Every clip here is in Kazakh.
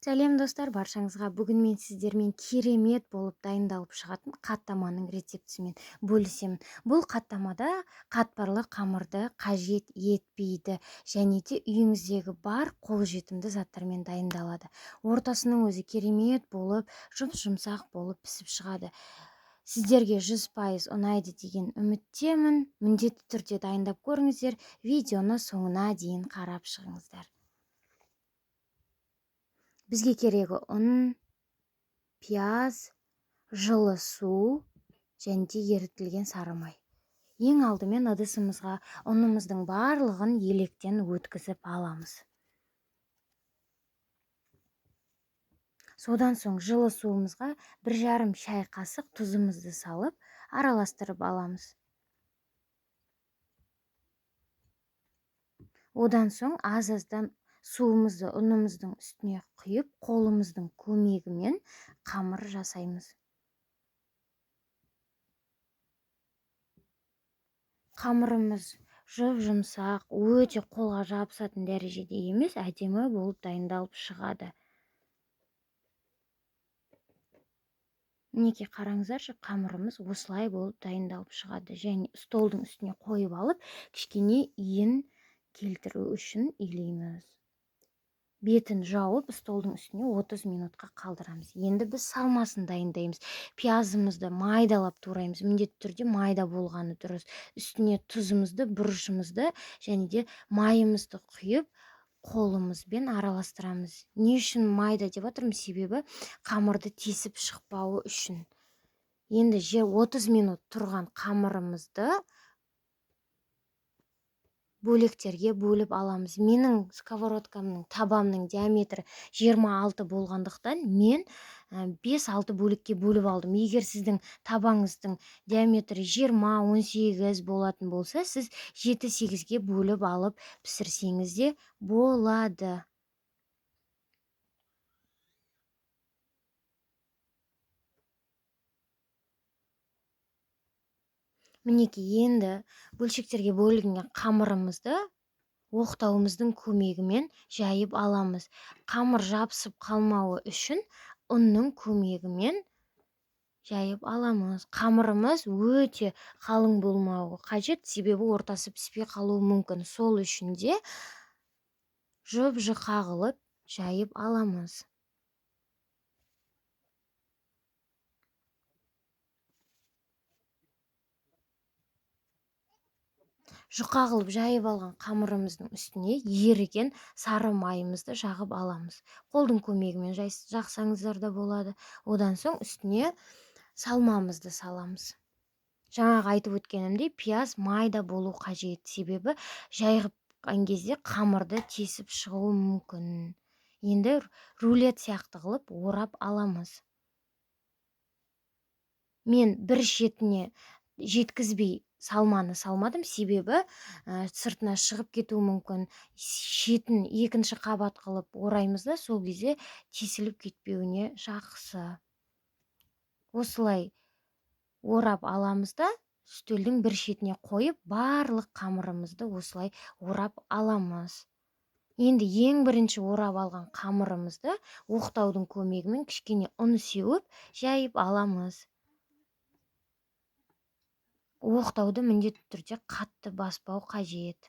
Сәлем достар, баршаңызға бүгін мен сіздермен керемет болып дайындалып шығатын қаттаманың рецептісімен бөлісемін. Бұл қаттамада қатпарлы қамырды қажет етпейді және де үйіңіздегі бар қолжетімді заттармен дайындалады. Ортасының өзі керемет болып, жұмсақ болып пісіп шығады. Сіздерге 100% ұнайды деген үміттемін. Міндетті түрде дайындап көріңіздер, видеоны соңына дейін қарап шығыңыздар. Бізге керегі ұн, пияз, жылы су және де ерітілген сары май. Ең алдымен ыдысымызға ұнымыздың барлығын електен өткізіп аламыз. Содан соң жылы суымызға 1,5 шай қасық тұзымызды салып, араластырып аламыз. Одан соң аз-аздан суымызды ұнымыздың үстіне құйып, қолымыздың көмегімен қамыр жасаймыз. Қамырымыз жұмсақ, өте қолға жабысатын дәрежеде емес, әдемі болып дайындалып шығады. Мінекей қараңыздаршы, қамырымыз осылай болып дайындалып шығады. Және столдың үстіне қойып алып, кішкене иін келтіру үшін илейміз. Бетін жауып, столдың үстіне 30 минутқа қалдырамыз. Енді біз салмасын дайындаймыз. Пиязымызды майдалап тураймыз. Міндетті түрде майда болғаны дұрыс. Үстіне тұзымызды, бұрышымызды және де майымызды құйып, қолымызбен араластырамыз. Не үшін майда деп отырмын? Себебі қамырды тесіп шықпауы үшін. Енді 30 минут тұрған қамырымызды бөлектерге бөліп аламыз. Менің сковородкамның табамның диаметрі 26 болғандықтан мен 5-6 бөлекке бөліп алдым. Егер сіздің табаңыздың диаметрі 20-18 болатын болса, сіз 7-8-ге бөліп алып пісірсеңіз де болады. Мінекей, енді бөлшектерге бөлінген қамырымызды оқтауымыздың көмегімен жайып аламыз. Қамыр жабысып қалмауы үшін ұнның көмегімен жайып аламыз. Қамырымыз өте қалың болмауы қажет, себебі ортасы піспей қалуы мүмкін. Сол үшін де жұп-жұқа қылып жайып аламыз. Жұқа қылып жайып алған қамырымыздың үстіне еріген сары майымызды жағып аламыз. Қолдың көмегімен жақсаңыздар да болады. Одан соң үстіне салмамызды саламыз. Жаңағы айтып өткенімдей, пияз майда болу қажет, себебі жайған кезде қамырды тесіп шығуы мүмкін. Енді рулет сияқты қылып орап аламыз. Мен бір шетіне жеткізбей салманы салмадым, себебі сыртына шығып кетуі мүмкін. Шетін екінші қабат қылып ораймыз да, сол кезде тесіліп кетпеуіне жақсы. Осылай орап аламыз да, үстелдің бір шетіне қойып, барлық қамырымызды осылай орап аламыз. Енді ең бірінші орап алған қамырымызды оқтаудың көмегімен кішкене ұн сеуіп, жайып аламыз. Оқтауды міндетті түрде қатты баспау қажет.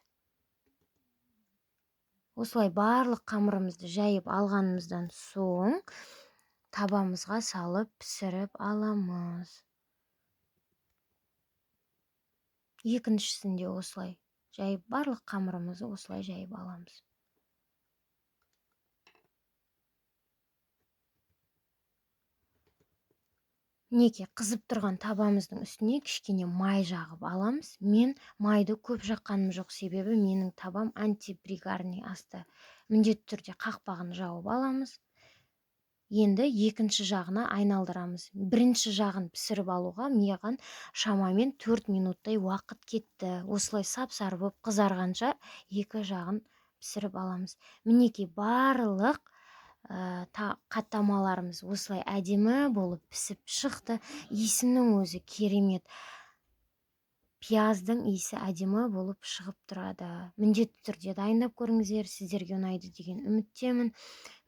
Осылай барлық қамырымызды жайып алғанымыздан соң табамызға салып пісіріп аламыз. Екіншісінде осылай жайып, барлық қамырымызды осылай жайып аламыз. Неке қызып тұрған табамыздың үстіне кішкене май жағып аламыз. Мен майды көп жаққаным жоқ, себебі менің табам антипригарный асты. Міндетті түрде қақпағын жауып аламыз. Енді екінші жағына айналдырамыз. Бірінші жағын пісіріп алуға маған шамамен 4 минуттай уақыт кетті. Осылай сап-сары болып қызарғанша екі жағын пісіріп аламыз. Мінекей барлық қаттамаларымыз осылай әдемі болып пісіп шықты. Иісінің өзі керемет. пияздың иісі әдемі болып шығып тұрады. Міндетті түрде дайындап көріңіздер, сіздерге ұнайды деген үміттемін.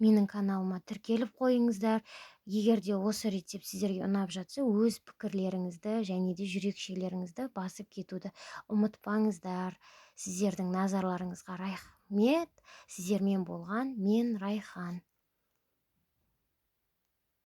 Менің каналыма тіркеліп қойыңыздар. Егер де осы рецепт сіздерге ұнап жатса, өз пікірлеріңізді және де жүрекшелеріңізді басып кетуді ұмытпаңыздар. Сіздердің назарларыңызға рахмет. Сіздермен болған мен Райхан.